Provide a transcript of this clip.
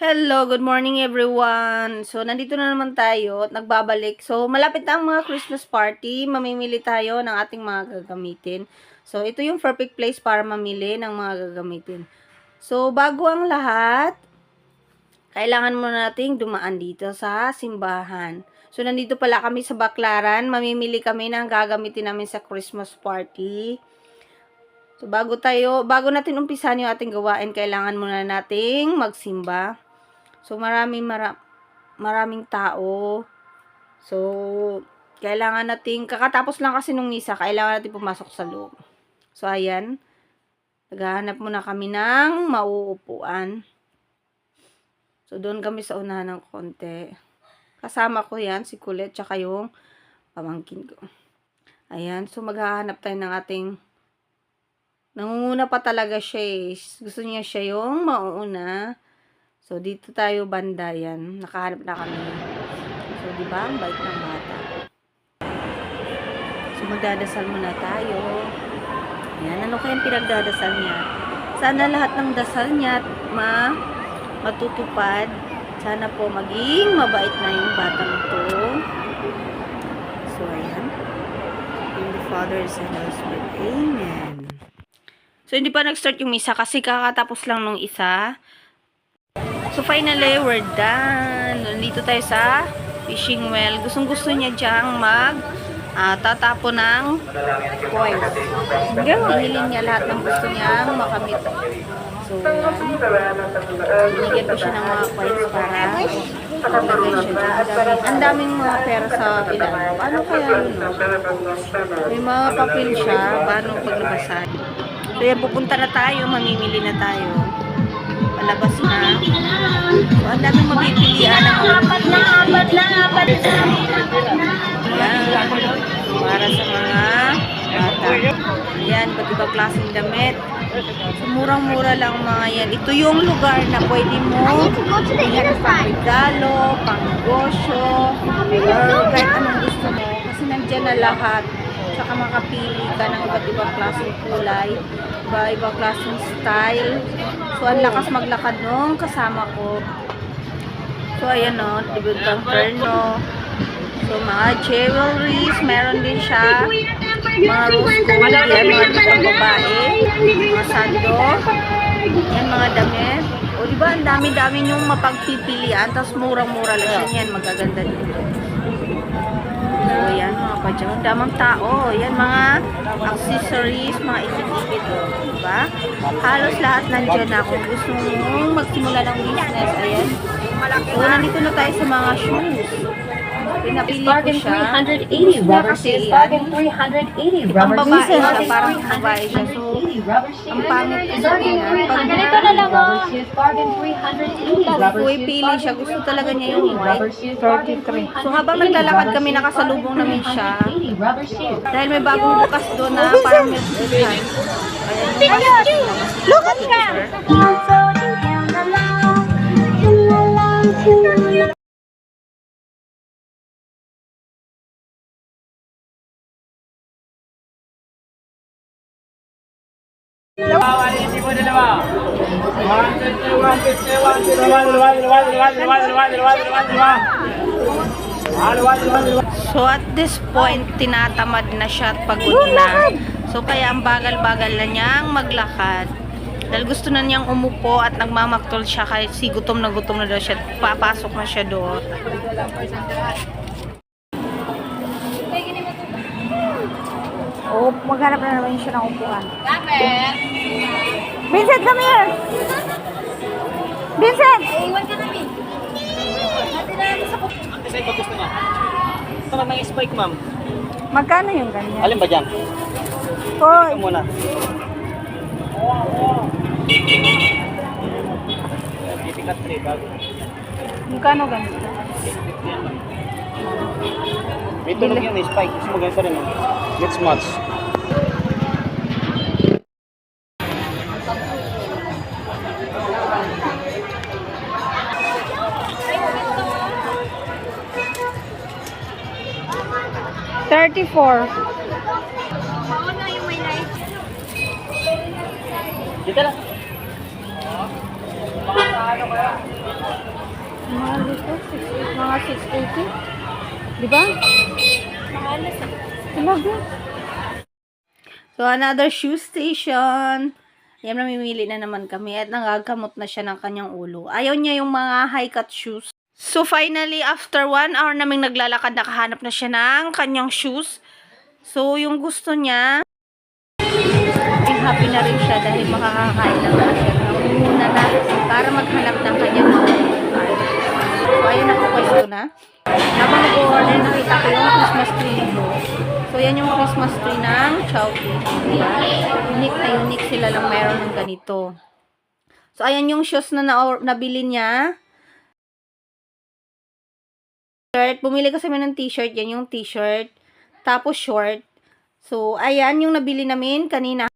Hello, good morning everyone. So, nandito na naman tayo at nagbabalik. So, malapit na ang mga Christmas party. Mamimili tayo ng ating mga gagamitin. So, ito yung perfect place para mamili ng mga gagamitin. So, bago ang lahat, kailangan muna nating dumaan dito sa simbahan. So, nandito pala kami sa Baclaran. Mamimili kami ng gagamitin namin sa Christmas party. So, bago natin umpisan yung ating gawain, kailangan muna nating magsimba. So, maraming tao. So, kailangan nating, kakatapos lang kasi nung misa, kailangan natin pumasok sa loob. So, ayan. Naghahanap muna kami ng mauupuan. So, doon kami sa unahan ng konti. Kasama ko yan, si Kulit, tsaka yung pamangkin ko. Ayan. So, maghahanap tayo ng ating, nangunguna pa talaga siya eh. Gusto niya siya yung mauuna. So, dito tayo banda yan. Nakahanap na kami. So, di ba? Ang bait ng bata. So, magdadasal muna tayo. Ayan. Ano kayang pinagdadasal niya? Sana lahat ng dasal niya matutupad. Sana po maging mabait na yung batang to. So, ayan. In the Father, Son, and Holy Spirit. Amen. So, hindi pa nag-start yung misa kasi kakatapos lang nung isa. So, finally, we're done. Nandito tayo sa fishing well. Gustong-gusto niya diyang tatapo ng coins. Hanggang mahiling niya lahat ng gusto niyang makamit. So, binigyan ko siya ng mga coins para ilagay siya dyan. Ang daming mga pera sa ilalim. Paano kaya yun? May mga papel siya. Paano paglabasan? So, yan, pupunta na tayo. Mamimili na tayo. Palabas na. So, ang daming mapipilian ng apat na. Ayan. Para sa mga bata. Ayan, ba't ibang klaseng damit. So, murang-mura lang mga yan. Ito yung lugar na pwede mo iyan pang regalo, pang negosyo, or kahit anong gusto mo. Kasi nandyan na lahat. Saka makapili ka ng iba't ibang klaseng kulay, iba-ibang klaseng style. So, ang lakas maglakad nung kasama ko. So, ayan o, dibutang terno. So, mga jewelries, meron din siya. Mga rose gold, yan, mga babae. Mga sando. Yan, mga damit. O, diba, ang dami-dami yung mapagpipilian. Tapos, murang-mura lang siya. Yan, magaganda dito. So, yan, mga padyang. Damang tao. Yan, mga accessories, mga ikit-ikit. Diba? Halos lahat nandiyan na. Kung gusto mong magsimula ng business, ayan. So, nandito na tayo sa mga shoes. Pinapili ko siya. 380 rubber shoes. Bargain 380 rubber Ang babae siya, parang babae siya. So, ang pangit ko sa tingnan. Pag ganito na lang rubber shoes. Bargain 380 rubber shoes. pili siya, gusto talaga niya yung white. 33. So, habang naglalakad kami, nakasalubong namin siya. Rubber shoes. Dahil may bagong bukas doon na parang may bukas. Look at them. So, at this point, tinatamad na siya at pagod na. So, kaya ang bagal-bagal na niyang maglakad. Dahil gusto na niyang umupo at nagmamaktol siya kasi gutom na daw siya. Papasok na siya doon. Oh, maghanap na naman siya ng upuan. Vincent, come here! Vincent! Iwan ka namin. Natin na namin sa Kasi ito gusto niya. Ito naman yung spike, ma'am. Magkano yung ganyan? Alin ba dyan? Hoy! Ito muna. Difficult 3 bago. Magkano ganito? May tunog yun, spike. Gusto mo ganito rin. Let's match. $34. Dito lang. Mahal dito. Mga 680. Di ba? Talaga. So, another shoe station. Yan, namimili na naman kami at nagagamot na siya ng kanyang ulo. Ayaw niya yung mga high-cut shoes. So, finally, after 1 hour naming naglalakad, nakahanap na siya ng kanyang shoes. So, yung gusto niya, happy na rin siya dahil makakakain na nga siya. Namumuna na para maghanap ng kanyang mga upuan. So, ayun, nakapwesto na. Habang nag-order, nakita ko yung Christmas tree nito. So, yan yung Christmas tree ng Chowking. Diba? Unique na unique sila lang meron ng ganito. So, ayan yung shoes na nabili niya. Bumili kasi kami ng t-shirt. Yan yung t-shirt. Tapos short. So, ayan yung nabili namin kanina.